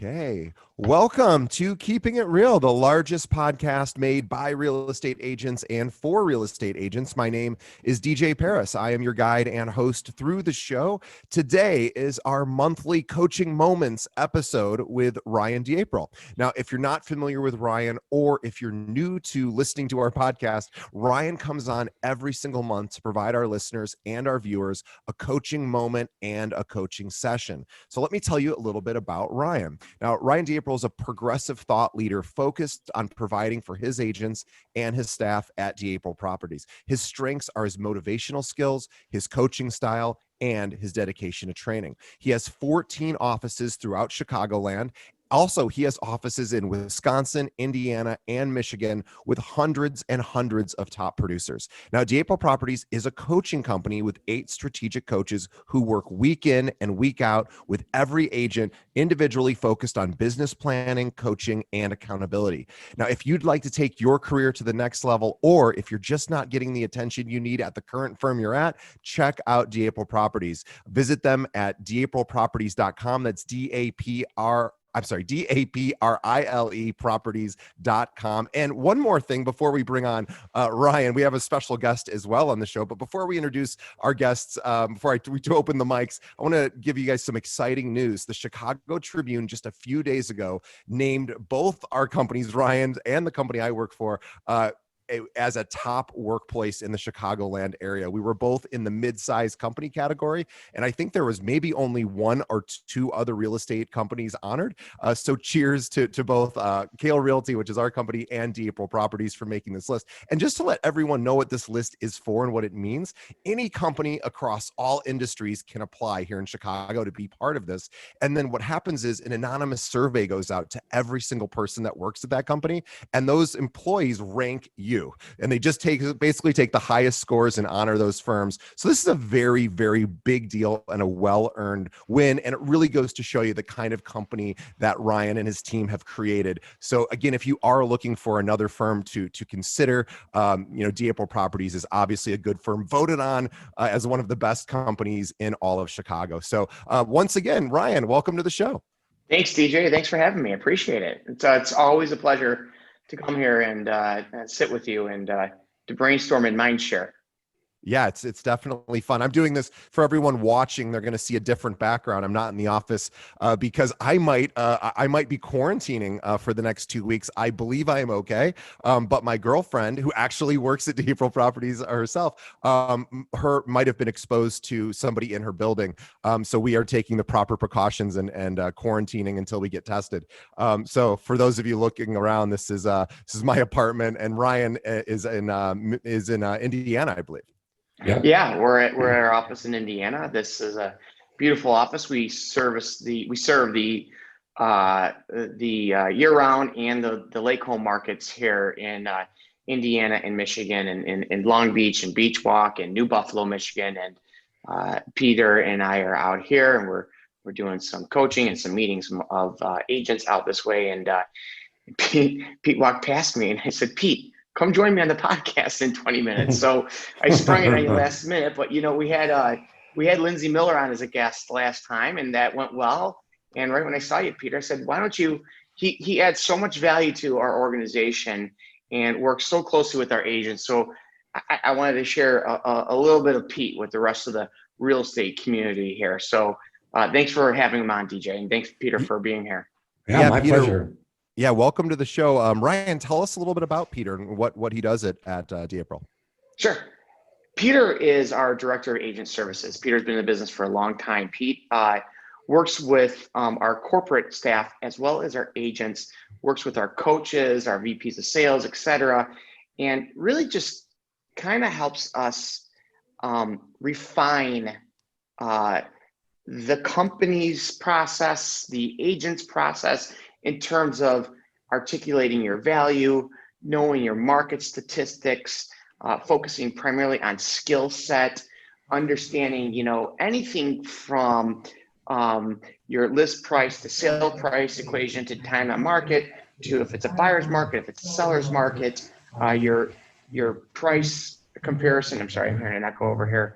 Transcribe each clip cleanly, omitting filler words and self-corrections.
Okay. Welcome to Keeping It Real, the largest podcast made by real estate agents and for real estate agents. My name is DJ Paris. I am your guide and host through the show. Today is our monthly Coaching Moments episode with Ryan DeApril. Now, if you're not familiar with Ryan, or if you're new to listening to our podcast, Ryan comes on every single month to provide our listeners and our viewers a coaching moment and a coaching session. So let me tell you a little bit about Ryan. Now, Ryan DeApril is a progressive thought leader focused on providing for his agents and his staff at DeApril Properties. His strengths are his motivational skills, his coaching style, and his dedication to training. He has 14 offices throughout Chicagoland. Also, he has offices in Wisconsin, Indiana, and Michigan with hundreds and hundreds of top producers. Now, DeApril Properties is a coaching company with 8 strategic coaches who work week in and week out with every agent, individually focused on business planning, coaching, and accountability. Now, if you'd like to take your career to the next level, or if you're just not getting the attention you need at the current firm you're at, check out DeApril Properties. Visit them at DeAprilProperties.com. That's DAPRILE properties.com. And one more thing before we bring on Ryan, we have a special guest as well on the show. But before we introduce our guests, before we open the mics, I want to give you guys some exciting news. The Chicago Tribune just a few days ago named both our companies, Ryan's and the company I work for, as a top workplace in the Chicagoland area. We were both in the mid-sized company category, and I think there was maybe only 1 or 2 other real estate companies honored. So cheers to both Kale Realty, which is our company, and DeApril Properties for making this list. And just to let everyone know what this list is for and what it means, any company across all industries can apply here in Chicago to be part of this. And then what happens is an anonymous survey goes out to every single person that works at that company, and those employees rank you. And they just basically take the highest scores and honor those firms. So this is a very, very big deal and a well-earned win. And it really goes to show you the kind of company that Ryan and his team have created. So again, if you are looking for another firm to consider, DeApril Properties is obviously a good firm, voted on as one of the best companies in all of Chicago. So once again, Ryan, welcome to the show. Thanks, DJ. Thanks for having me. I appreciate it. It's always a pleasure to come here and sit with you and to brainstorm and mind share. Yeah, it's definitely fun. I'm doing this for everyone watching. They're going to see a different background. I'm not in the office because I might be quarantining for the next 2 weeks. I believe I am okay. But my girlfriend, who actually works at DeApril Properties herself, her might have been exposed to somebody in her building. So we are taking the proper precautions and quarantining until we get tested. So for those of you looking around, this is my apartment, and Ryan is in Indiana, I believe. Yeah, we're at our office in Indiana. This is a beautiful office. We serve the year-round and the lake home markets here in Indiana and Michigan, and in Long Beach and Beach Walk and New Buffalo, Michigan. And Peter and I are out here, and we're doing some coaching and some meetings of agents out this way. And Pete walked past me, and I said, "Pete, come join me on the podcast in 20 minutes. So I sprung it on you last minute, but we had Lindsay Miller on as a guest last time, and that went well. And right when I saw you, Peter, I said, why don't you, he adds so much value to our organization and works so closely with our agents. So I wanted to share a little bit of Pete with the rest of the real estate community here. So thanks for having him on, DJ, and thanks, Peter, for being here. Yeah, my pleasure. Yeah, welcome to the show. Ryan, tell us a little bit about Peter and what he does at DeApril. Sure. Peter is our Director of Agent Services. Peter's been in the business for a long time. Pete works with our corporate staff as well as our agents, works with our coaches, our VPs of sales, et cetera, and really just kind of helps us refine the company's process, the agent's process, in terms of articulating your value, knowing your market statistics, focusing primarily on skill set, understanding, anything from your list price to sale price equation to time on market, to if it's a buyer's market, if it's a seller's market, your price comparison. I'm sorry, I'm hearing an echo over here.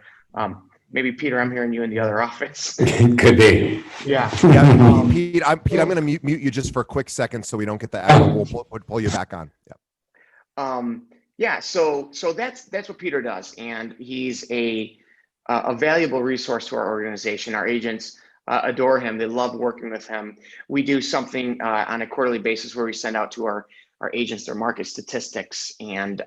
Maybe Peter, I'm hearing you in the other office. Could be. Yeah. Yeah, Pete, I'm going to mute you just for a quick second so we don't get the echo. We'll pull you back on. Yeah. So that's what Peter does, and he's a valuable resource to our organization. Our agents adore him. They love working with him. We do something on a quarterly basis where we send out to our agents their market statistics, and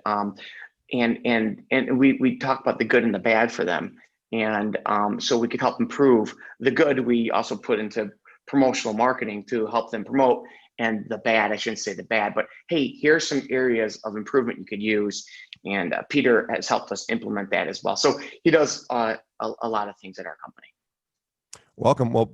we talk about the good and the bad for them. And so we could help improve the good. We also put into promotional marketing to help them promote, and the bad, I shouldn't say the bad, but hey, here's some areas of improvement you could use. And Peter has helped us implement that as well. So he does a lot of things at our company. Welcome. Well,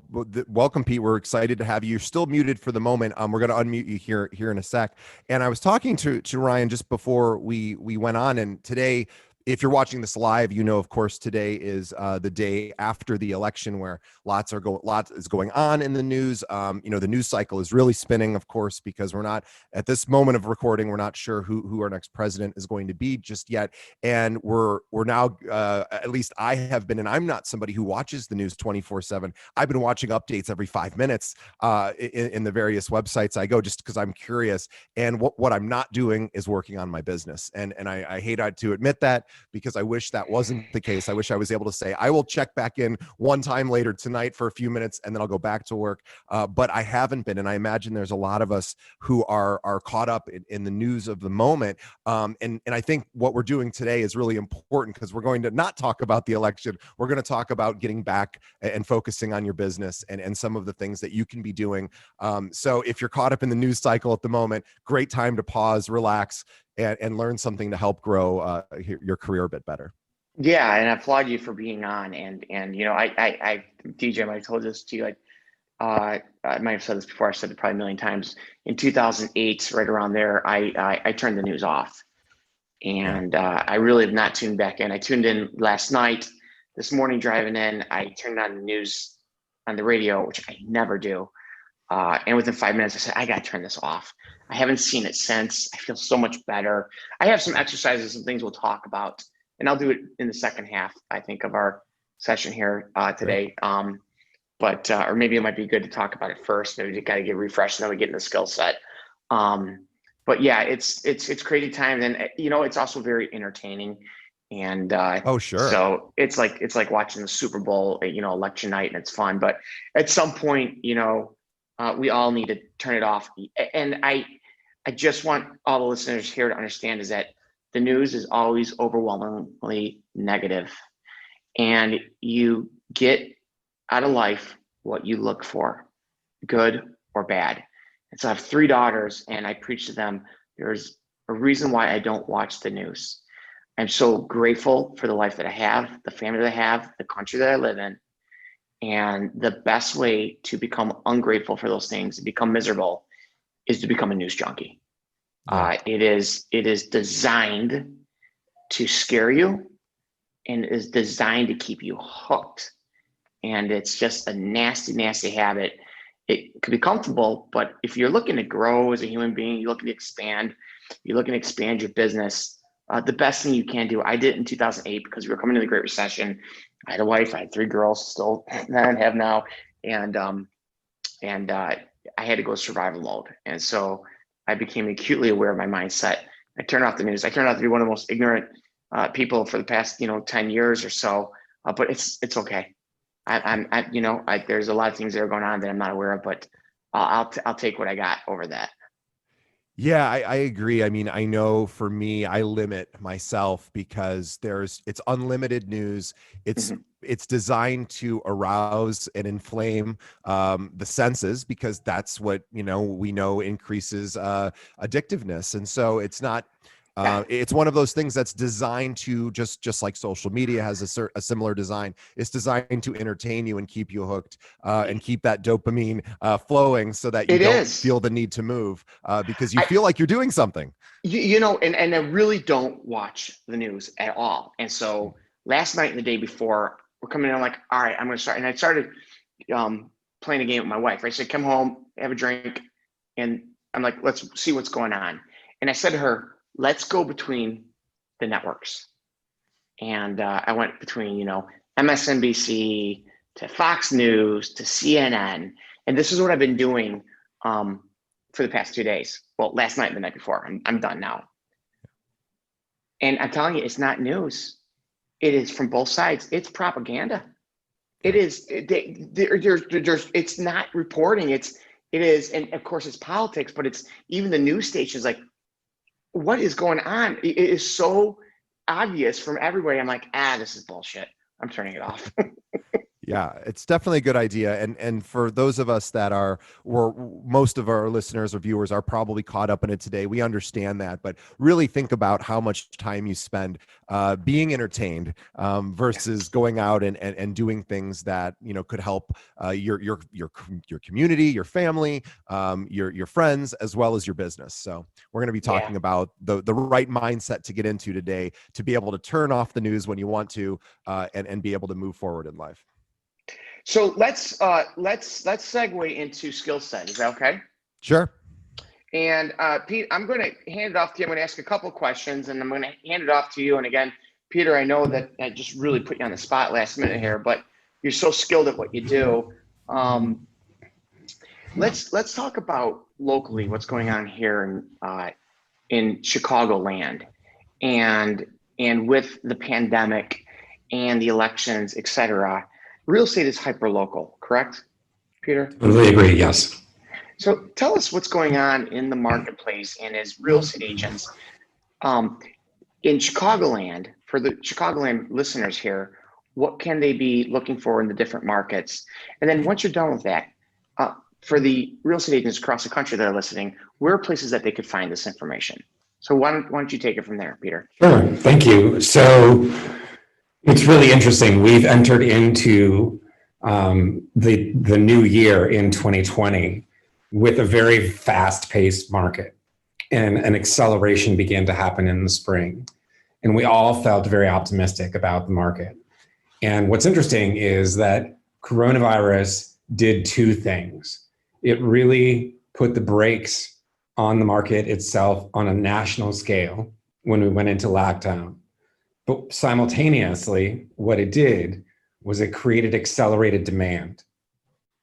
welcome, Pete. We're excited to have you. You're still muted for the moment. We're going to unmute you here in a sec. And I was talking to Ryan just before we went on, and today, if you're watching this live, you know, of course, today is the day after the election, where lots is going on in the news. You know, the news cycle is really spinning, of course, because we're not at this moment of recording, we're not sure who our next president is going to be just yet. And we're now, at least I have been, and I'm not somebody who watches the news 24/7. I've been watching updates every 5 minutes in the various websites I go, just because I'm curious. And what I'm not doing is working on my business. And I hate to admit that, because I wish that wasn't the case. I wish I was able to say, I will check back in one time later tonight for a few minutes, and then I'll go back to work. But I haven't been. And I imagine there's a lot of us who are caught up in the news of the moment. And I think what we're doing today is really important, because we're going to not talk about the election. We're going to talk about getting back and focusing on your business and some of the things that you can be doing. So if you're caught up in the news cycle at the moment, great time to pause, relax, and learn something to help grow your career a bit better. Yeah, and I applaud you for being on. And you know, I DJ, I might have told this to you. I might have said this before. I said it probably a million times. In 2008, right around there, I turned the news off, and I really have not tuned back in. I tuned in last night. This morning driving in, I turned on the news on the radio, which I never do. And within 5 minutes, I said, I got to turn this off. I haven't seen it since. I feel so much better. I have some exercises and things we'll talk about, and I'll do it in the second half, I think, of our session here today. Or maybe it might be good to talk about it first. Maybe we got to get refreshed, and then we get in the skill set. But yeah, it's crazy time, and you know, it's also very entertaining. And oh, sure. So it's like watching the Super Bowl, you know, election night, and it's fun. But at some point, you know, we all need to turn it off. And I just want all the listeners here to understand is that the news is always overwhelmingly negative, and you get out of life what you look for, good or bad. And so I have 3 daughters, and I preach to them, there's a reason why I don't watch the news. I'm so grateful for the life that I have, the family that I have, the country that I live in. And the best way to become ungrateful for those things, to become miserable, is to become a news junkie. Yeah. It is designed to scare you, and is designed to keep you hooked. And it's just a nasty, nasty habit. It could be comfortable, but if you're looking to grow as a human being, you're looking to expand your business, the best thing you can do, I did it in 2008 because we were coming into the Great Recession. I had a wife, I had 3 girls, still that I have now, and I had to go survival mode. And so I became acutely aware of my mindset. I turned off the news. I turned out to be one of the most ignorant people for the past 10 years or so, but it's okay. There's a lot of things that are going on that I'm not aware of, but I'll take what I got over that. Yeah, I agree. I mean, I know for me, I limit myself because it's unlimited news. It's designed to arouse and inflame the senses, because that's what, we know increases addictiveness. And so it's not, it's one of those things that's designed to just like social media has a similar design. It's designed to entertain you and keep you hooked and keep that dopamine flowing, so that you don't feel the need to move because you feel like you're doing something. And I really don't watch the news at all. And so last night and the day before, we're coming in, I'm like, all right, I'm going to start. And I started playing a game with my wife. I said, come home, have a drink. And I'm like, let's see what's going on. And I said to her, let's go between the networks. And I went between, MSNBC to Fox News to CNN. And this is what I've been doing for the past 2 days. Well, last night and the night before. I'm done now. And I'm telling you, it's not news. It is from both sides. It's propaganda. It is. It's not reporting. It is, and of course it's politics, but it's even the news stations. Like, what is going on? It is so obvious from everywhere. I'm like, this is bullshit. I'm turning it off. Yeah, it's definitely a good idea. And for those of us that most of our listeners or viewers are probably caught up in it today, we understand that. But really think about how much time you spend being entertained versus going out and doing things that could help your community, your family, your friends, as well as your business. So we're going to be talking about the right mindset to get into today, to be able to turn off the news when you want to and be able to move forward in life. So let's segue into skill set. Is that okay? Sure. And Pete, I'm going to hand it off to you. I'm going to ask a couple of questions, and I'm going to hand it off to you. And again, Peter, I know that I just really put you on the spot last minute here, but you're so skilled at what you do. Let's talk about locally what's going on here in Chicagoland, and with the pandemic and the elections, et cetera. Real estate is hyper local, correct, Peter? Totally agree. Yes. So tell us what's going on in the marketplace and as real estate agents in Chicagoland. For the Chicagoland listeners here, what can they be looking for in the different markets? And then once you're done with that, for the real estate agents across the country that are listening, where are places that they could find this information? So why don't you take it from there, Peter? Sure. Thank you. So it's really interesting. We've entered into the new year in 2020 with a very fast-paced market, and an acceleration began to happen in the spring. And we all felt very optimistic about the market. And what's interesting is that coronavirus did two things. It really put the brakes on the market itself on a national scale when we went into lockdown. But simultaneously, what it did was it created accelerated demand.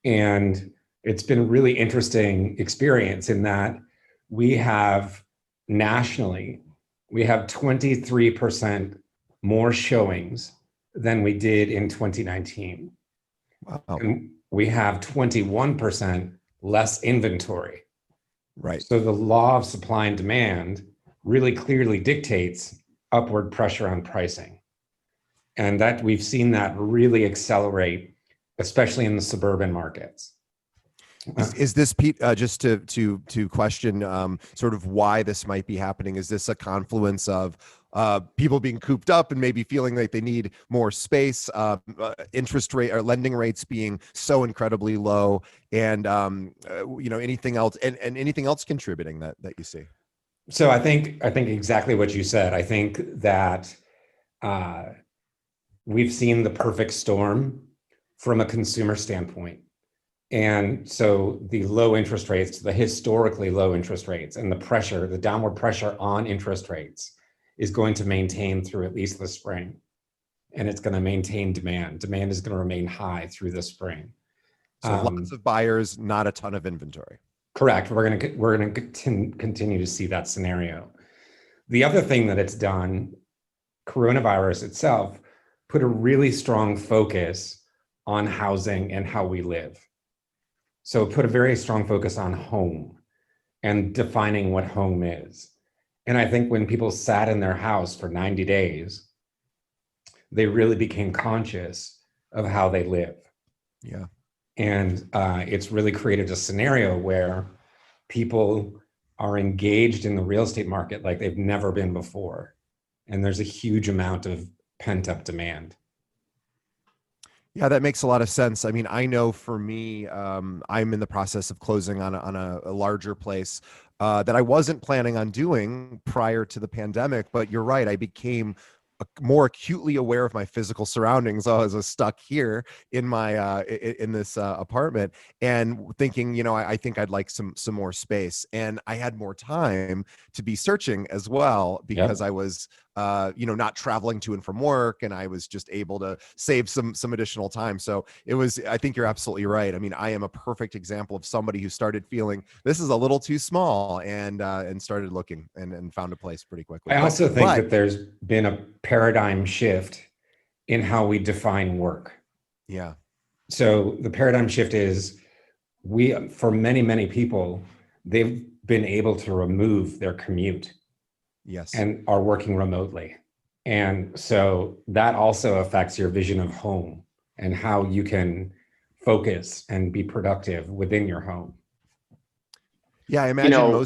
And it's been a really interesting experience in that we have nationally, we have 23% more showings than we did in 2019. Wow. And we have 21% less inventory. Right. So the law of supply and demand really clearly dictates upward pressure on pricing. And that we've seen that really accelerate, especially in the suburban markets. Is this, Pete, just to question sort of why this might be happening? Is this a confluence of people being cooped up and maybe feeling like they need more space, interest rate or lending rates being so incredibly low, and anything else, and anything else contributing that you see? So I think exactly what you said. I think that we've seen the perfect storm from a consumer standpoint. And so the low interest rates, the historically low interest rates, and the downward pressure on interest rates is going to maintain through at least the spring. And it's going to maintain demand. Demand is going to remain high through the spring. So lots of buyers, not a ton of inventory. Correct. We're going to continue to see that scenario. The other thing that it's done, coronavirus itself, put a really strong focus on housing and how we live. So put a very strong focus on home and defining what home is. And I think when people sat in their house for 90 days, they really became conscious of how they live. Yeah. And it's really created a scenario where people are engaged in the real estate market like they've never been before. And there's a huge amount of pent-up demand. Yeah, that makes a lot of sense. I mean, I know for me, I'm in the process of closing on a larger place that I wasn't planning on doing prior to the pandemic. But you're right, I became more acutely aware of my physical surroundings. I was stuck here in my in this apartment, and thinking, I think I'd like some more space, and I had more time to be searching as well, because I was not traveling to and from work, and I was just able to save some additional time. So I think you're absolutely right. I mean, I am a perfect example of somebody who started feeling this is a little too small, and started looking and found a place pretty quickly. I also think that there's been a paradigm shift in how we define work. Yeah. So the paradigm shift is for many, many people, they've been able to remove their commute. Yes. And are working remotely. And so that also affects your vision of home and how you can focus and be productive within your home. Yeah, I imagine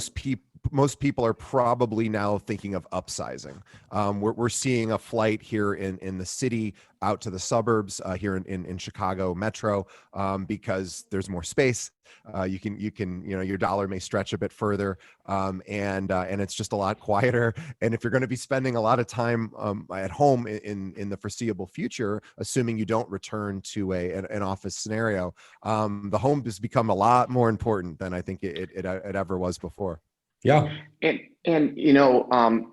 most people are probably now thinking of upsizing. We're seeing a flight here in the city out to the suburbs here in Chicago Metro, because there's more space. You can your dollar may stretch a bit further, and it's just a lot quieter. And if you're going to be spending a lot of time at home in the foreseeable future, assuming you don't return to an office scenario, the home has become a lot more important than I think it ever was before. Yeah. And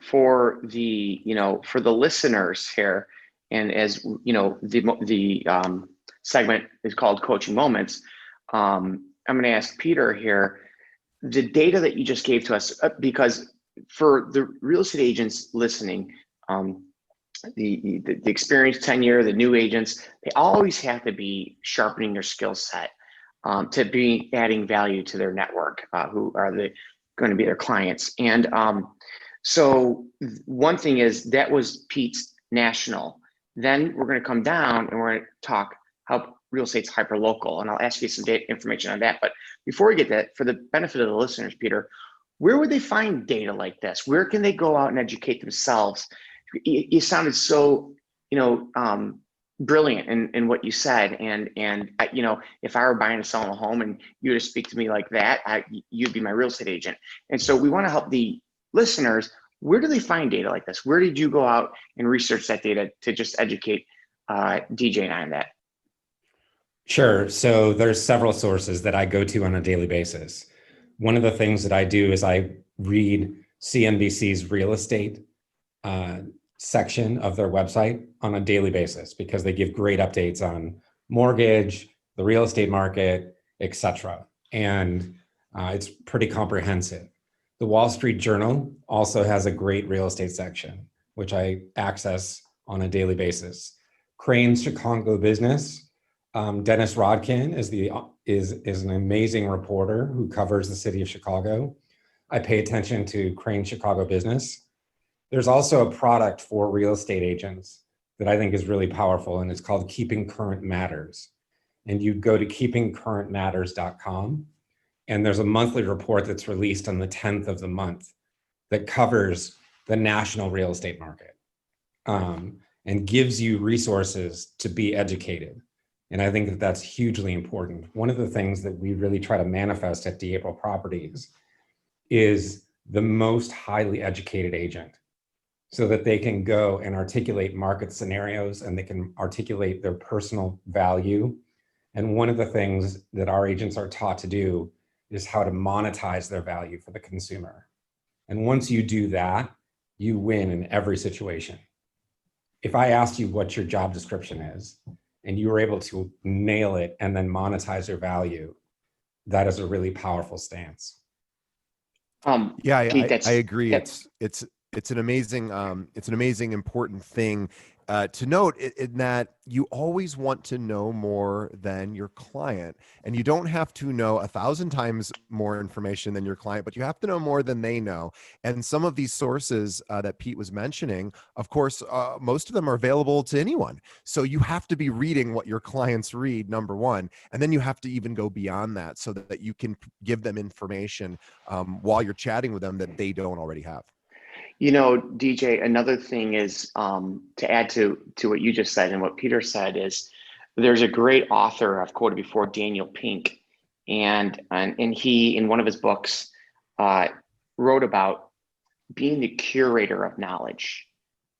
for the listeners here, and as the segment is called Coaching Moments, I'm going to ask Peter here, the data that you just gave to us, because for the real estate agents listening, the experienced tenure, the new agents, they always have to be sharpening their skill set to be adding value to their network, who are going to be their clients. And so one thing is that was Pete's national. Then we're going to come down and we're going to talk how real estate's hyper local, and I'll ask you some data information on that. But before we get that, for the benefit of the listeners, Peter, where would they find data like this? Where can they go out and educate themselves? You sounded so brilliant in what you said, and if I were buying and selling a home and you were to speak to me like that, you'd be my real estate agent. And so we want to help the listeners. Where do they find data like this? Where did you go out and research that data to just educate DJ and I on that? Sure. So there's several sources that I go to on a daily basis. One of the things that I do is I read CNBC's real estate section of their website on a daily basis, because they give great updates on mortgage, the real estate market, etc. And it's pretty comprehensive. The Wall Street Journal also has a great real estate section, which I access on a daily basis. Crane's Chicago Business. Dennis Rodkin is an amazing reporter who covers the city of Chicago. I pay attention to Crane Chicago Business. There's also a product for real estate agents that I think is really powerful, and it's called Keeping Current Matters. And you go to keepingcurrentmatters.com, and there's a monthly report that's released on the 10th of the month that covers the national real estate market, and gives you resources to be educated. And I think that that's hugely important. One of the things that we really try to manifest at DApro Properties is the most highly educated agent, so that they can go and articulate market scenarios and they can articulate their personal value. And one of the things that our agents are taught to do is how to monetize their value for the consumer. And once you do that, you win in every situation. If I asked you what your job description is, and you were able to nail it and then monetize your value, that is a really powerful stance. Yeah, Pete, I agree. It's an amazing important thing to note, in that you always want to know more than your client, and you don't have to know 1,000 times more information than your client, but you have to know more than they know. And some of these sources that Pete was mentioning, of course, most of them are available to anyone. So you have to be reading what your clients read, number one, and then you have to even go beyond that so that you can give them information while you're chatting with them that they don't already have. DJ, another thing is to add to what you just said and what Peter said is there's a great author I've quoted before, Daniel Pink, and he, in one of his books, wrote about being the curator of knowledge.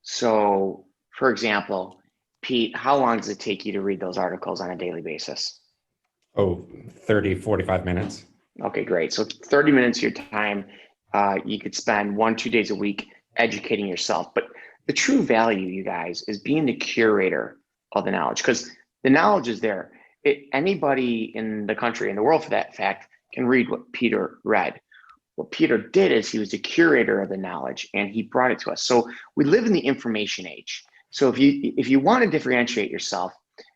So, for example, Pete, how long does it take you to read those articles on a daily basis? 30, 45 minutes. Okay, great. So 30 minutes of your time, you could spend 1-2 days a week educating yourself. But the true value, you guys, is being the curator of the knowledge, because the knowledge is there. Anybody in the country, in the world for that fact, can read what Peter read. What Peter did is he was the curator of the knowledge and he brought it to us. So we live in the information age. So if you want to differentiate yourself,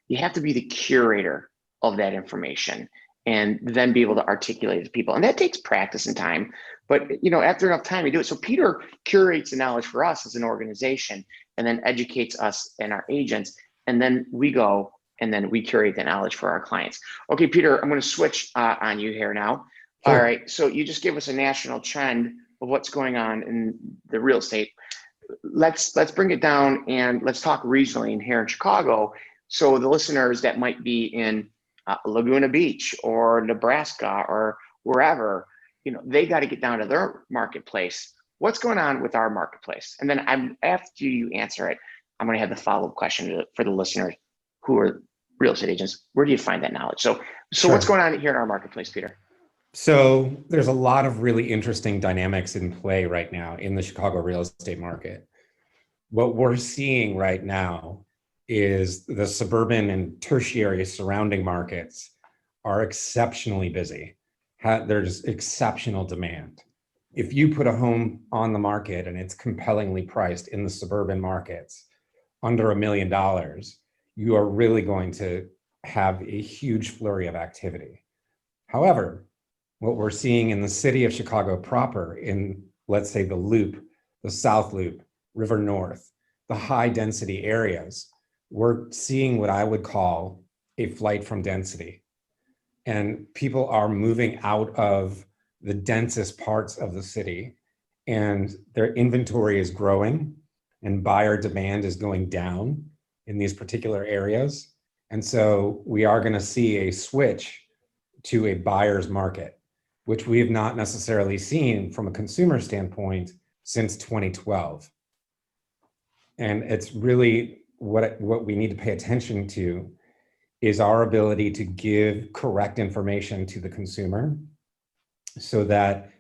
you have to be the curator of that information and then be able to articulate it to people. And that takes practice and time, but after enough time you do it. So Peter curates the knowledge for us as an organization and then educates us and our agents. And then we go and then we curate the knowledge for our clients. Okay, Peter, I'm going to switch on you here now. Sure. All right, so you just gave us a national trend of what's going on in the real estate. Let's bring it down and let's talk regionally in here in Chicago. So the listeners that might be in Laguna Beach or Nebraska or wherever, they got to get down to their marketplace. What's going on with our marketplace? And then after you answer it, I'm going to have the follow-up question for the listeners who are real estate agents. Where do you find that knowledge? So Sure. What's going on here in our marketplace, Peter? So there's a lot of really interesting dynamics in play right now in the Chicago real estate market. What we're seeing right now is the suburban and tertiary surrounding markets are exceptionally busy. There's exceptional demand. If you put a home on the market and it's compellingly priced in the suburban markets under $1 million, you are really going to have a huge flurry of activity. However, what we're seeing in the city of Chicago proper, in, let's say, the Loop, the South Loop, River North, the high density areas, we're seeing what I would call a flight from density. And people are moving out of the densest parts of the city, and their inventory is growing and buyer demand is going down in these particular areas. And so we are going to see a switch to a buyer's market, which we have not necessarily seen from a consumer standpoint since 2012. And it's really what we need to pay attention to is our ability to give correct information to the consumer so that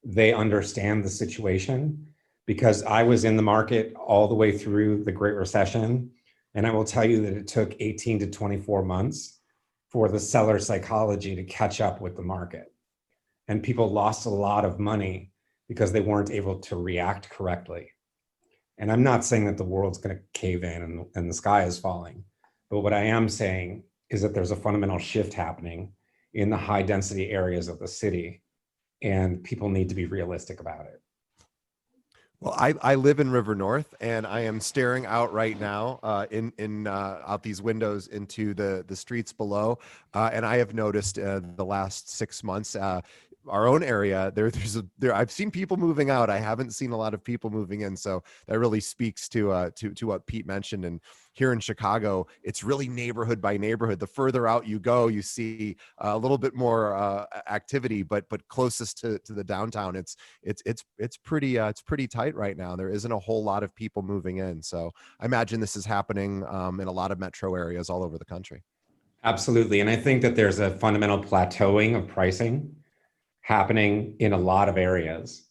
they understand the situation. Because I was in the market all the way through the Great Recession, and I will tell you that it took 18 to 24 months for the seller psychology to catch up with the market. And people lost a lot of money because they weren't able to react correctly. And I'm not saying that the world's going to cave in and the sky is falling, but what I am saying is that there's a fundamental shift happening in the high density areas of the city, and people need to be realistic about it. Well, I live in River North, and I am staring out right now out these windows into the streets below, and I have noticed the last 6 months, our own area, I've seen people moving out. I haven't seen a lot of people moving in, so that really speaks to what Pete mentioned. And here in Chicago, it's really neighborhood by neighborhood. The further out you go, you see a little bit more activity, but closest to the downtown, it's pretty tight right now. There isn't a whole lot of people moving in, so I imagine this is happening in a lot of metro areas all over the country. Absolutely, and I think that there's a fundamental plateauing of pricing happening in a lot of areas.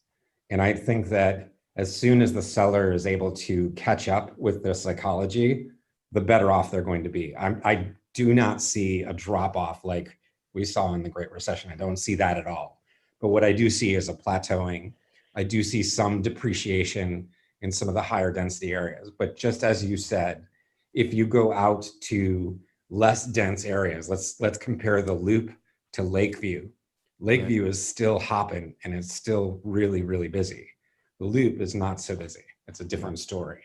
And I think that as soon as the seller is able to catch up with the psychology, the better off they're going to be. I do not see a drop off like we saw in the Great Recession. I don't see that at all. But what I do see is a plateauing. I do see some depreciation in some of the higher density areas. But just as you said, if you go out to less dense areas, let's compare the Loop to Lakeview. Lakeview is still hopping and it's still really, really busy. The Loop is not so busy. It's a different story.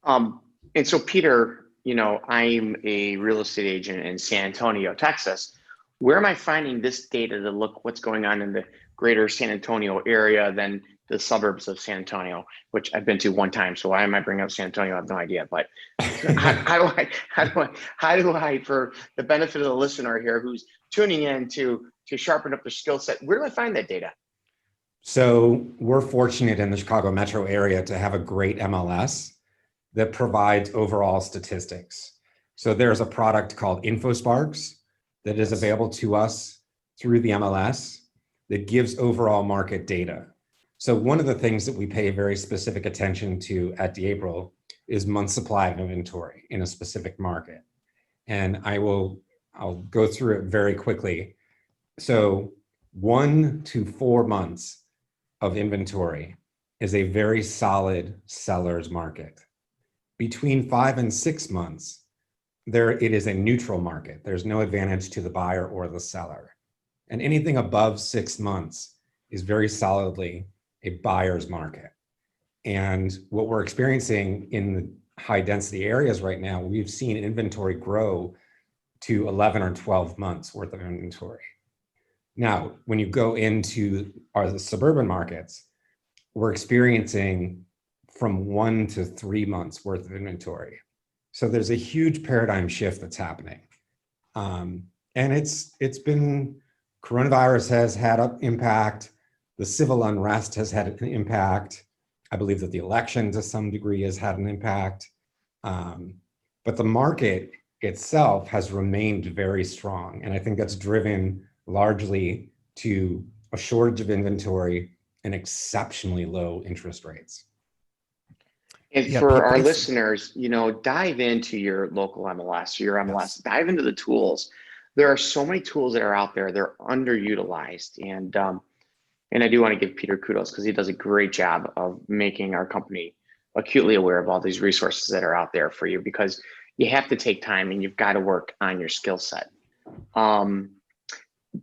And so Peter, I'm a real estate agent in San Antonio, Texas. Where am I finding this data to look what's going on in the greater San Antonio area than the suburbs of San Antonio, which I've been to one time. So why am I bringing up San Antonio? I have no idea. But how do I, for the benefit of the listener here who's tuning in to sharpen up their skill set, where do I find that data? So we're fortunate in the Chicago metro area to have a great MLS that provides overall statistics. So there's a product called InfoSparks that is available to us through the MLS that gives overall market data. So one of the things that we pay very specific attention to at April is month supply of inventory in a specific market. And I'll go through it very quickly. So 1 to 4 months of inventory is a very solid seller's market. Between 5 and 6 months, it is a neutral market. There's no advantage to the buyer or the seller. And anything above 6 months is very solidly a buyer's market. And what we're experiencing in the high density areas right now, we've seen inventory grow to 11 or 12 months worth of inventory. Now, when you go into the suburban markets, we're experiencing from 1 to 3 months worth of inventory. So there's a huge paradigm shift that's happening. And it's been, coronavirus has had an impact. The civil unrest has had an impact. I believe that the election to some degree has had an impact. But the market itself has remained very strong. And I think that's driven largely to a shortage of inventory and exceptionally low interest rates. And for our listeners, dive into your local MLS, your MLS, yes. Dive into the tools. There are so many tools that are out there. They're underutilized. And I do want to give Peter kudos because he does a great job of making our company acutely aware of all these resources that are out there for you, because you have to take time and you've got to work on your skill set.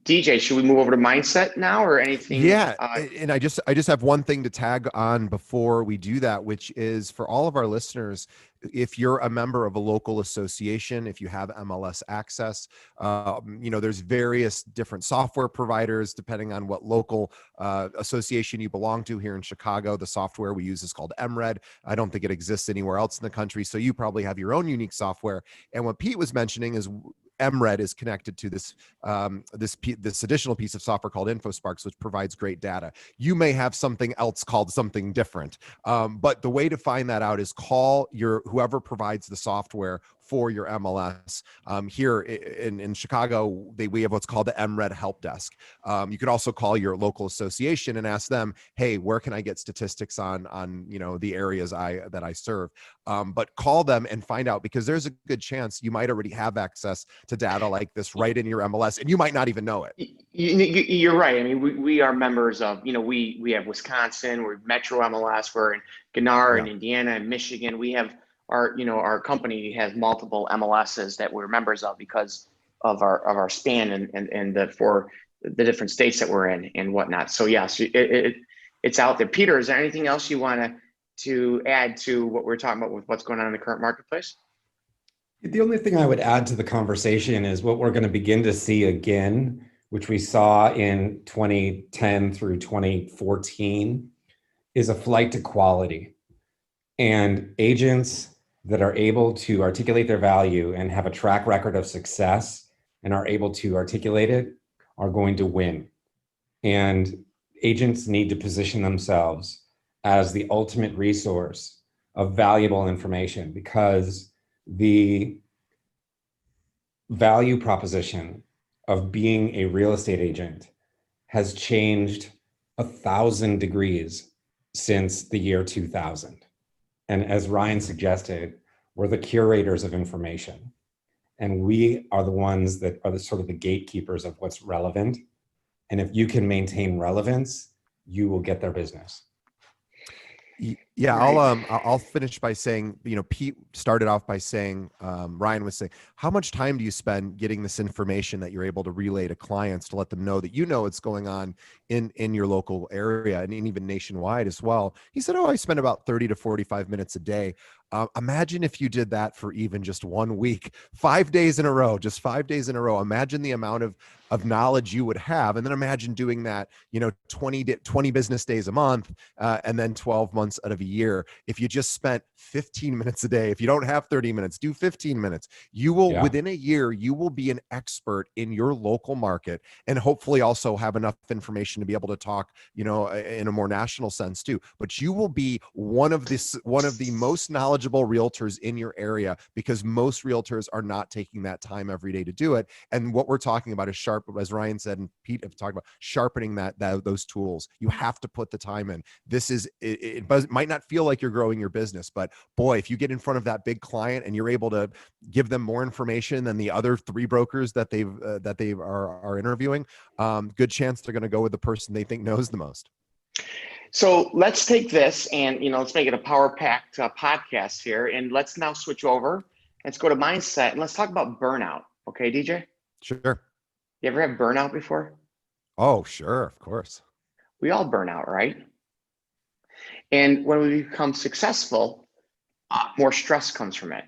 DJ, should we move over to mindset now or anything? Yeah, and I just have one thing to tag on before we do that, which is for all of our listeners, if you're a member of a local association, if you have MLS access, there's various different software providers depending on what local association you belong to. Here in Chicago, the software we use is called MRED. I don't think it exists anywhere else in the country, so you probably have your own unique software. And what Pete was mentioning is MRED is connected to this additional piece of software called InfoSparks, which provides great data. You may have something else called something different, but the way to find that out is call whoever provides the software for your MLS. Here in Chicago, we have what's called the MRED help desk. You could also call your local association and ask them, hey, where can I get statistics on the areas that I serve? But call them and find out, because there's a good chance you might already have access to data like this right in your MLS, and you might not even know it. You're right. I mean, we are members of, we have Wisconsin, we're Metro MLS, we're in Gannard and Indiana and Michigan. We have our company has multiple MLSs that we're members of because of our span and for the different states that we're in and whatnot. So yes, it's out there. Peter, is there anything else you want to add to what we're talking about with what's going on in the current marketplace? The only thing I would add to the conversation is what we're going to begin to see again, which we saw in 2010 through 2014, is a flight to quality. And agents that are able to articulate their value and have a track record of success and are able to articulate it are going to win. And agents need to position themselves as the ultimate resource of valuable information, because the value proposition of being a real estate agent has changed 1,000 degrees since the year 2000. And as Ryan suggested, we're the curators of information. And we are the ones that are sort of the gatekeepers of what's relevant. And if you can maintain relevance, you will get their business. Yeah, right. I'll finish by saying, Pete started off by saying, Ryan was saying, how much time do you spend getting this information that you're able to relay to clients to let them know that what's going on in your local area and even nationwide as well? He said, I spend about 30 to 45 minutes a day. Imagine if you did that for even just 1 week, 5 days in a row, just 5 days in a row. Imagine the amount of knowledge you would have. And then imagine doing that, 20 business days a month, and then 12 months out of a year, if you just spent 15 minutes a day, if you don't have 30 minutes, do 15 minutes. You will, within a year, you will be an expert in your local market, and hopefully also have enough information to be able to talk, you know, in a more national sense too. But you will be one of the most knowledgeable realtors in your area, because most realtors are not taking that time every day to do it. And what we're talking about is as Ryan said and Pete have talked about, sharpening those tools. You have to put the time in. This is, it might not feel like you're growing your business, but boy, if you get in front of that big client and you're able to give them more information than the other 3 brokers that they are interviewing, good chance they're going to go with the person they think knows the most. So let's take this and, you know, let's make it a power-packed podcast here, and let's now switch over. Let's go to mindset, and let's talk about burnout. Okay, DJ? Sure. You ever have burnout before? Oh, sure. Of course. We all burn out, right? And when we become successful, more stress comes from it.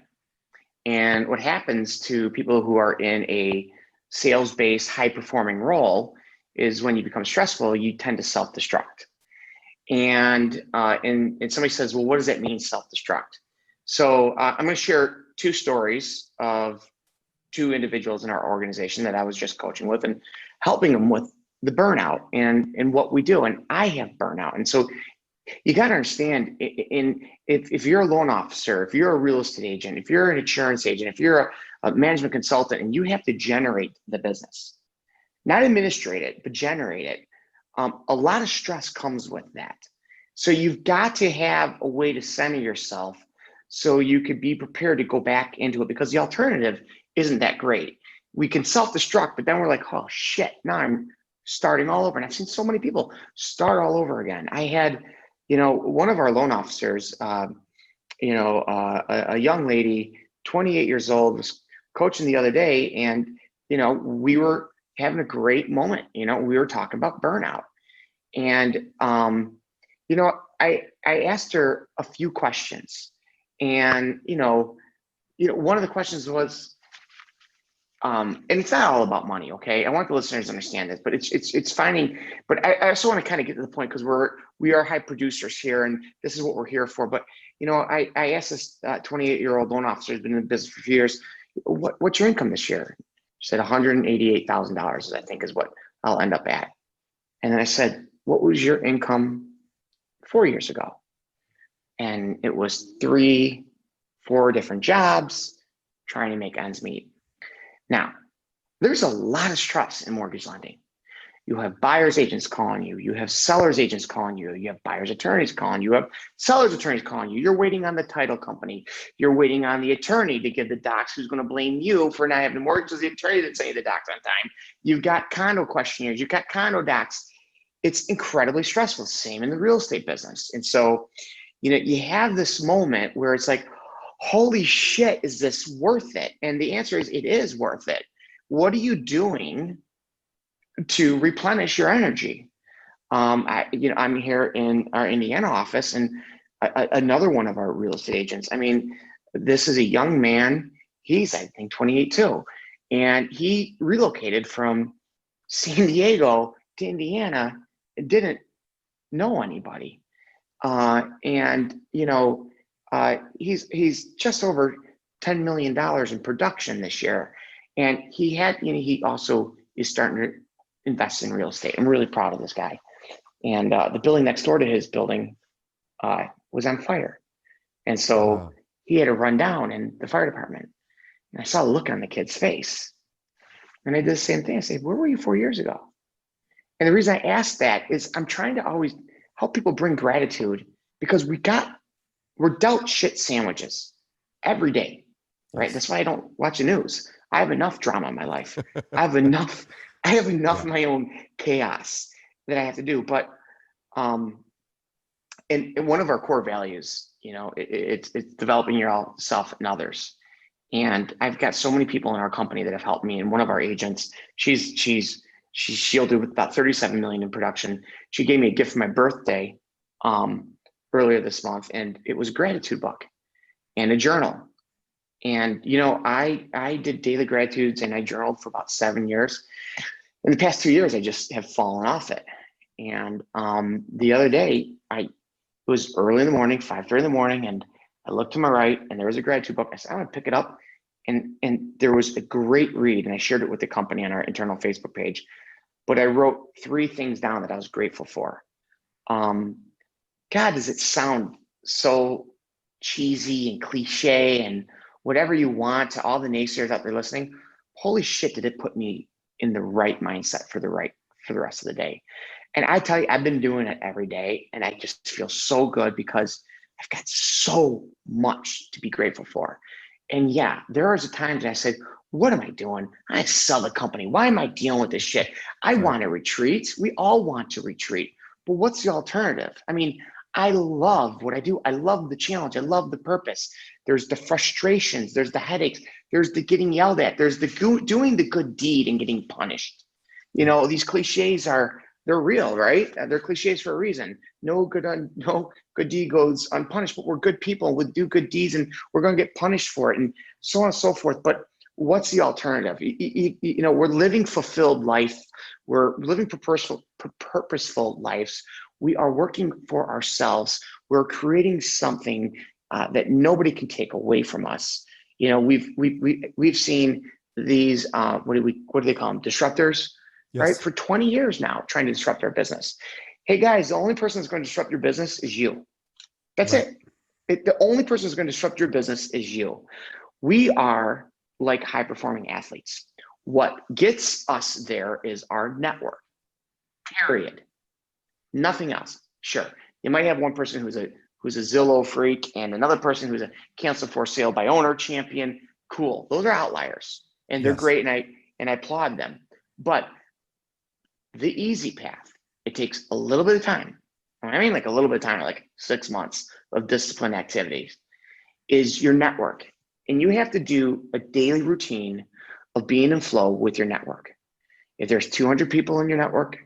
And what happens to people who are in a sales-based, high-performing role is when you become stressful, you tend to self-destruct. And somebody says, well, what does that mean, self-destruct? So I'm going to share 2 stories of 2 individuals in our organization that I was just coaching with and helping them with the burnout and what we do. And I have burnout. And so you got to understand, if you're a loan officer, if you're a real estate agent, if you're an insurance agent, if you're a management consultant, and you have to generate the business, not administrate it, but generate it, a lot of stress comes with that. So you've got to have a way to center yourself so you could be prepared to go back into it, because the alternative isn't that great. We can self-destruct, but then we're like, oh shit, now I'm starting all over. And I've seen so many people start all over again. I had, you know, one of our loan officers, a young lady, 28 years old, was coaching the other day, and, you know, we were having a great moment. You know, we were talking about burnout. And, you know, I asked her a few questions, and, you know, one of the questions was, and it's not all about money, okay? I want the listeners to understand this, but it's finding, but I also want to kind of get to the point, because we are high producers here, and this is what we're here for. But, you know, I asked this 28-year-old loan officer who's been in the business for a few years, what's your income this year? She said $188,000, I think, is what I'll end up at. And then I said, what was your income 4 years ago? And it was 3, 4 different jobs, trying to make ends meet. Now, there's a lot of stress in mortgage lending. You have buyer's agents calling you. You have seller's agents calling you. You have buyer's attorneys calling you. You have seller's attorneys calling you. You're waiting on the title company. You're waiting on the attorney to give the docs, who's going to blame you for not having the mortgage, because the attorney didn't send you the docs on time. You've got condo questionnaires. You've got condo docs. It's incredibly stressful. Same in the real estate business. And so, you know, you have this moment where it's like, holy shit, is this worth it? And the answer is, it is worth it. What are you doing to replenish your energy? I'm here in our Indiana office, and another one of our real estate agents. I mean, this is a young man. He's, I think, 28 too. And he relocated from San Diego to Indiana and didn't know anybody. And, you know, he's just over $10 million in production this year. And he also is starting to invest in real estate. I'm really proud of this guy. And the building next door to his building was on fire. And so he had to run down in the fire department. And I saw the look on the kid's face. And I did the same thing. I said, where were you 4 years ago? And the reason I asked that is I'm trying to always help people bring gratitude, because we're dealt shit sandwiches every day, right? That's why I don't watch the news. I have enough drama in my life. I have enough of my own chaos that I have to do. But and one of our core values, you know, it's developing yourself and others. And I've got so many people in our company that have helped me. And one of our agents, she'll do about 37 million in production. She gave me a gift for my birthday earlier this month, and it was a gratitude book and a journal. And, you know, I did daily gratitudes, and I journaled for about 7 years. In the past 2 years, I just have fallen off it. And the other day, I It was early in the morning, 5:30 in the morning, and I looked to my right, and there was a gratitude book. I said, I'm gonna pick it up, and there was a great read, and I shared it with the company on our internal Facebook page. But I wrote 3 things down that I was grateful for. God, does it sound so cheesy and cliche and whatever you want to all the naysayers out there listening? Holy shit, did it put me in the right mindset for the rest of the day. And I tell you, I've been doing it every day, and I just feel so good because I've got so much to be grateful for. And yeah, there was a time that I said, what am I doing? I sell the company. Why am I dealing with this shit? I want to retreat. We all want to retreat. But what's the alternative? I mean, I love what I do. I love the challenge. I love the purpose. There's the frustrations. There's the headaches. There's the getting yelled at. There's the doing the good deed and getting punished. You know, these cliches they're real, right? They're cliches for a reason. No good deed goes unpunished, but we're good people and we do good deeds and we're going to get punished for it and so on and so forth. But what's the alternative? You know, we're living fulfilled life. We're living purposeful lives. We are working for ourselves. We're creating something that nobody can take away from us. You know, we've seen these what do they call them? Disruptors, Yes. right? For 20 years now, trying to disrupt our business. Hey guys, the only person that's going to disrupt your business is you. That's Right. it. The only person that's going to disrupt your business is you. We are like high performing athletes. What gets us there is our network, period. Nothing else. Sure, you might have one person who's a Zillow freak and another person who's a cancel for sale by owner champion. Cool. Those are outliers and they're Yes. great, and I applaud them. But the easy path, it takes a little bit of time. I mean, like a little bit of time, like 6 months of disciplined activities, is your network. And you have to do a daily routine of being in flow with your network. If there's 200 people in your network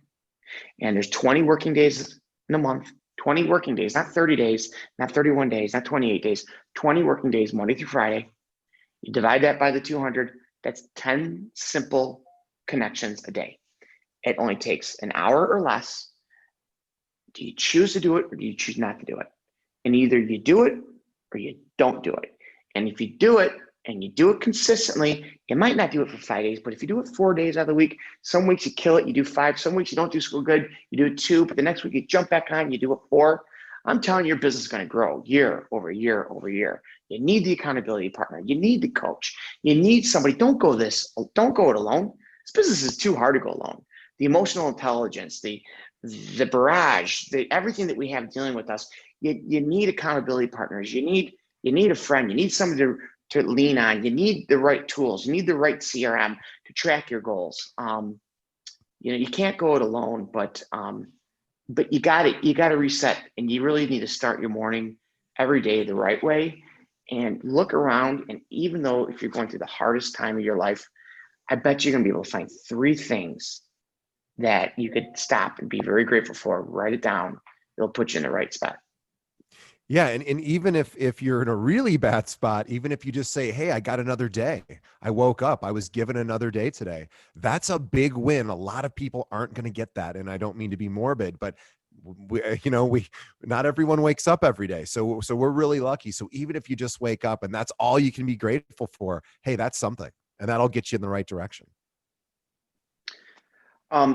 and there's 20 working days in a month, 20 working days, not 30 days, not 31 days, not 28 days, 20 working days, Monday through Friday, you divide that by the 200, that's 10 simple connections a day. It only takes an hour or less. Do you choose to do it or do you choose not to do it? And either you do it or you don't do it. And if you do it and you do it consistently, you might not do it for 5 days, but if you do it 4 days out of the week, some weeks you kill it, you do 5, some weeks you don't do so good, you do it 2, but the next week you jump back on, you do it 4. I'm telling you, your business is going to grow year over year over year. You need the accountability partner. You need the coach. You need somebody. Don't go it alone. This business is too hard to go alone. The emotional intelligence, the barrage, everything that we have dealing with us, you need accountability partners. You need a friend. You need somebody to lean on. You need the right tools. You need the right CRM to track your goals. You can't go it alone, but you got to reset, and you really need to start your morning every day the right way and look around. And even though if you're going through the hardest time of your life, I bet you're going to be able to find 3 things that you could stop and be very grateful for. Write it down. It'll put you in the right spot. Yeah. And even if you're in a really bad spot, even if you just say, hey, I got another day. I woke up, I was given another day today. That's a big win. A lot of people aren't going to get that. And I don't mean to be morbid, but we not everyone wakes up every day. So we're really lucky. So even if you just wake up and that's all you can be grateful for, hey, that's something. And that'll get you in the right direction.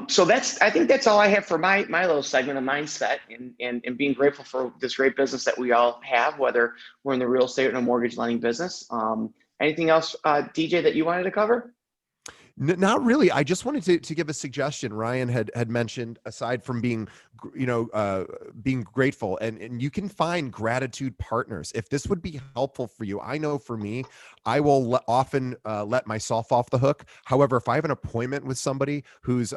So I think that's all I have for my little segment of mindset and being grateful for this great business that we all have, whether we're in the real estate or a mortgage lending business. Anything else, DJ, that you wanted to cover? Not really. I just wanted to give a suggestion. Ryan had mentioned, aside from being, being grateful, and you can find gratitude partners. If this would be helpful for you, I know for me, I will often let myself off the hook. However, if I have an appointment with somebody who's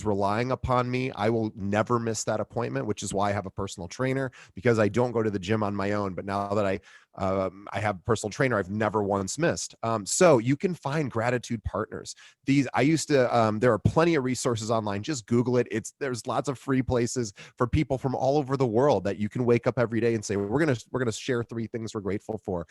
relying upon me, I will never miss that appointment, which is why I have a personal trainer, because I don't go to the gym on my own. But now that I I have a personal trainer I've never once missed. So you can find gratitude partners. There are plenty of resources online. Just Google it. There's lots of free places for people from all over the world that you can wake up every day and say, we're going to share 3 things we're grateful for.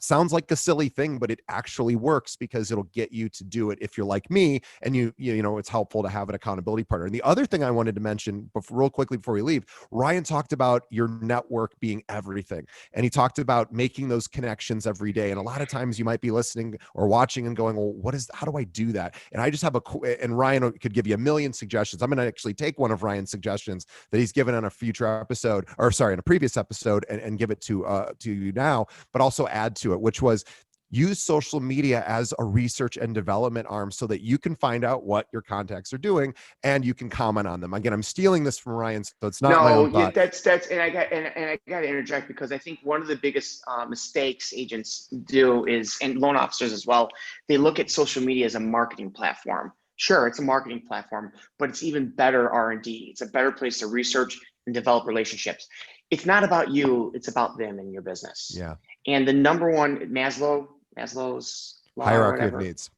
Sounds like a silly thing, but it actually works because it'll get you to do it if you're like me, and you know, it's helpful to have an accountability partner. And the other thing I wanted to mention real quickly before we leave, Ryan talked about your network being everything. And he talked about making those connections every day. And a lot of times you might be listening or watching and going, well, how do I do that? And I just have and Ryan could give you a million suggestions. I'm going to actually take one of Ryan's suggestions that he's given on a future episode, in a previous episode, and give it to you now, but also add to it, which was use social media as a research and development arm so that you can find out what your contacts are doing and you can comment on them. Again, I'm stealing this from Ryan, so it's not my own thought. That's and I got to interject, because I think one of the biggest mistakes agents do is, and loan officers as well, they look at social media as a marketing platform. Sure, it's a marketing platform, but it's even better R&D. It's a better place to research and develop relationships. It's not about you, it's about them and your business. Yeah. And the number one, Maslow's law, Hierarchy of needs.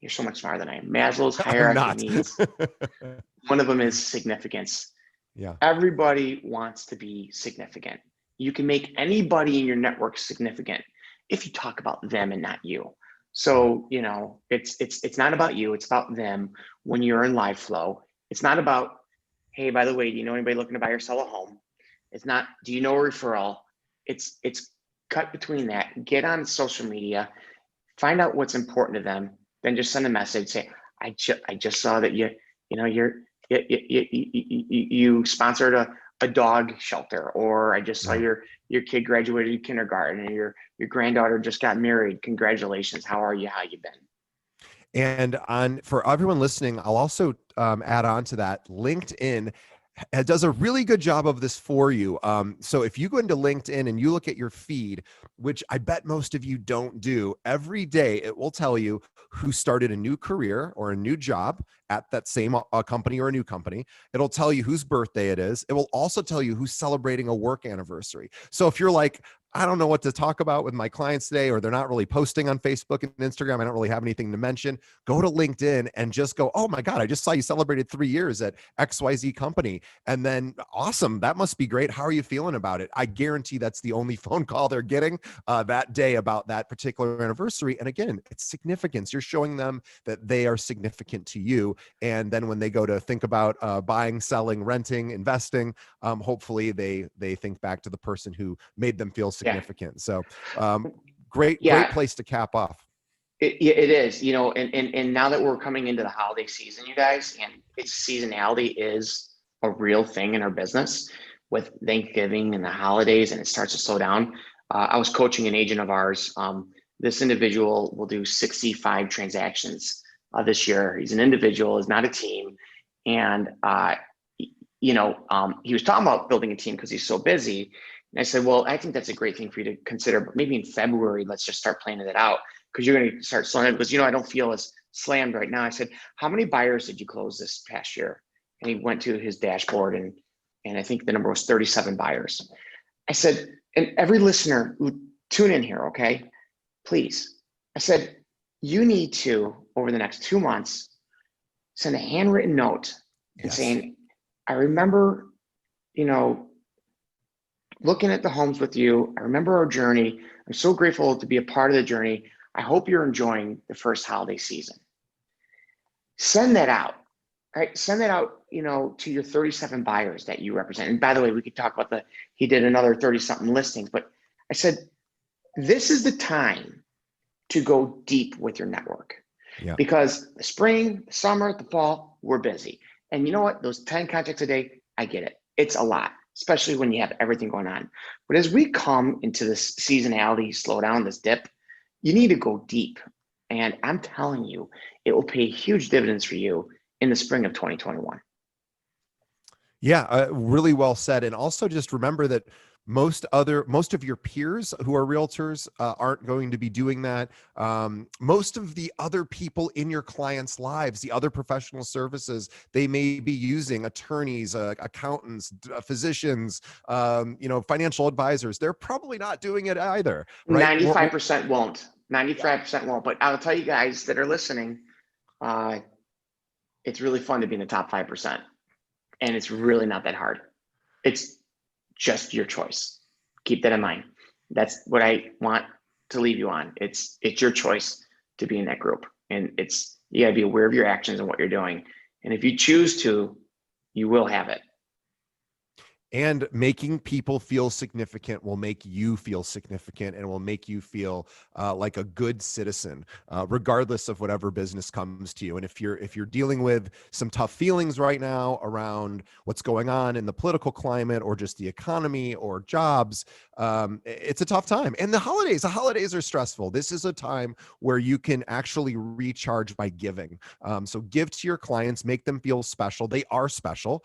You're so much smarter than I am. Maslow's hierarchy of needs. One of them is significance. Yeah. Everybody wants to be significant. You can make anybody in your network significant if you talk about them and not you. So, you know, it's not about you, it's about them when you're in live flow. It's not about, hey, by the way, do you know anybody looking to buy or sell a home? It's not, do you know a referral? It's cut between that. Get on social media, find out what's important to them, then just send a message. Say, I just saw that you sponsored a dog shelter, or I just saw your kid graduated kindergarten, and your granddaughter just got married. Congratulations. How are you? How you been? And for everyone listening, I'll also add on to that, LinkedIn does a really good job of this for you. So if you go into LinkedIn and you look at your feed, which I bet most of you don't do, every day it will tell you who started a new career or a new job at that same company or a new company. It'll tell you whose birthday it is. It will also tell you who's celebrating a work anniversary. So if you're like, I don't know what to talk about with my clients today, or they're not really posting on Facebook and Instagram, I don't really have anything to mention, go to LinkedIn and just go, oh my God, I just saw you celebrated 3 years at XYZ company. And then, awesome, that must be great. How are you feeling about it? I guarantee that's the only phone call they're getting that day about that particular anniversary. And again, it's significance. You're showing them that they are significant to you. And then when they go to think about buying, selling, renting, investing, hopefully they think back to the person who made them feel significant. So great place to cap off. It is, you know, and now that we're coming into the holiday season, you guys, and seasonality is a real thing in our business with Thanksgiving and the holidays, and it starts to slow down. I was coaching an agent of ours. This individual will do 65 transactions this year. He's an individual, is not a team. And, he was talking about building a team because he's so busy. And I said, well, I think that's a great thing for you to consider, but maybe in February, let's just start planning it out, because you're going to start slowing. Because, I don't feel as slammed right now. I said, how many buyers did you close this past year? And he went to his dashboard, and I think the number was 37 buyers. I said, and every listener who tune in here, okay, please. I said, you need to, over the next 2 months, send a handwritten note and saying, I remember, looking at the homes with you. I remember our journey. I'm so grateful to be a part of the journey. I hope you're enjoying the first holiday season. Send that out, right? Send that out, to your 37 buyers that you represent. And by the way, we could talk about he did another 30 something listings, but I said, this is the time to go deep with your network, because the spring, the summer, the fall, we're busy. And you know what? Those 10 contacts a day, I get it. It's a lot, especially when you have everything going on. But as we come into this seasonality slowdown, this dip, you need to go deep. And I'm telling you, it will pay huge dividends for you in the spring of 2021. Yeah, really well said. And also just remember that Most of your peers who are realtors aren't going to be doing that. Most of the other people in your clients' lives, the other professional services they may be using, attorneys, accountants, physicians, financial advisors, they're probably not doing it either, right? 95% won't. 95% won't. But I'll tell you guys that are listening, it's really fun to be in the top 5%. And it's really not that hard. It's just your choice. Keep that in mind. That's what I want to leave you on. It's your choice to be in that group. And you gotta be aware of your actions and what you're doing. And if you choose to, you will have it. And making people feel significant will make you feel significant and will make you feel like a good citizen, regardless of whatever business comes to you. And if you're dealing with some tough feelings right now around what's going on in the political climate or just the economy or jobs, it's a tough time. And the holidays are stressful. This is a time where you can actually recharge by giving. So give to your clients, make them feel special. They are special.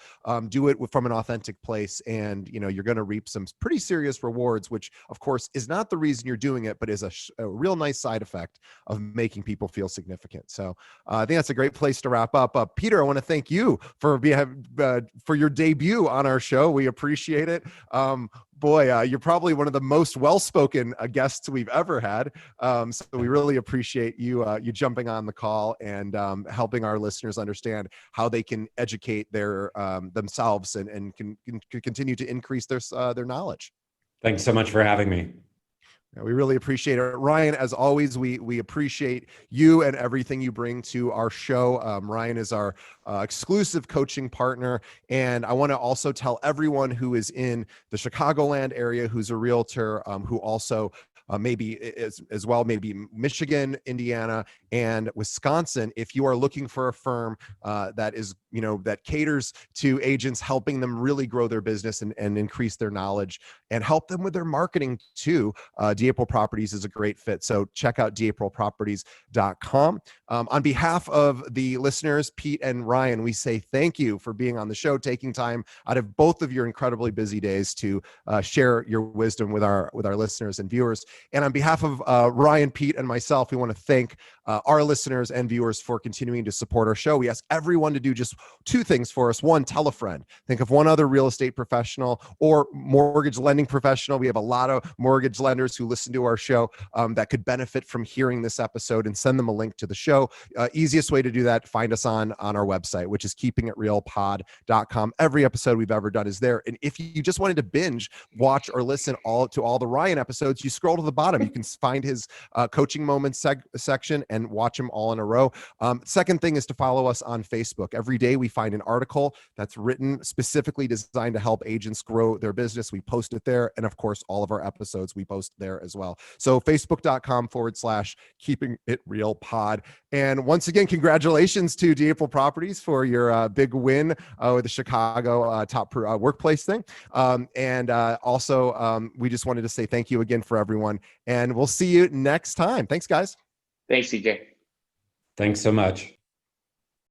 Do it from an authentic place. And you're going to reap some pretty serious rewards, which of course is not the reason you're doing it, but is a real nice side effect of making people feel significant. So I think that's a great place to wrap up. Peter, I want to thank you for your debut on our show. We appreciate it. Boy, you're probably one of the most well-spoken guests we've ever had. So we really appreciate you jumping on the call and helping our listeners understand how they can educate themselves and can continue to increase their knowledge. Thanks so much for having me. We really appreciate it. Ryan, as always, we appreciate you and everything you bring to our show. Ryan is our exclusive coaching partner. And I want to also tell everyone who is in the Chicagoland area, who's a realtor, who also maybe as well, maybe Michigan, Indiana, and Wisconsin. If you are looking for a firm that caters to agents, helping them really grow their business and increase their knowledge and help them with their marketing too, D'April Properties is a great fit. So check out d'aprilproperties.com. On behalf of the listeners, Pete and Ryan, we say thank you for being on the show, taking time out of both of your incredibly busy days to share your wisdom with our listeners and viewers. And on behalf of Ryan, Pete, and myself, we want to thank our listeners and viewers for continuing to support our show. We ask everyone to do just two things for us. One, tell a friend. Think of one other real estate professional or mortgage lending professional. We have a lot of mortgage lenders who listen to our show that could benefit from hearing this episode, and send them a link to the show. Easiest way to do that, find us on our website, which is keepingitrealpod.com. Every episode we've ever done is there. And if you just wanted to binge, watch, or listen all the Ryan episodes, you scroll to the bottom. You can find his coaching moments section and watch them all in a row. Second thing is to follow us on Facebook. Every day we find an article that's written specifically designed to help agents grow their business. We post it there. And of course, all of our episodes we post there as well. So facebook.com/keeping it real pod. And once again, congratulations to D'April Properties for your big win with the Chicago top workplace thing. Also, we just wanted to say thank you again for everyone. And we'll see you next time. Thanks, guys. Thanks, CJ. Thanks so much.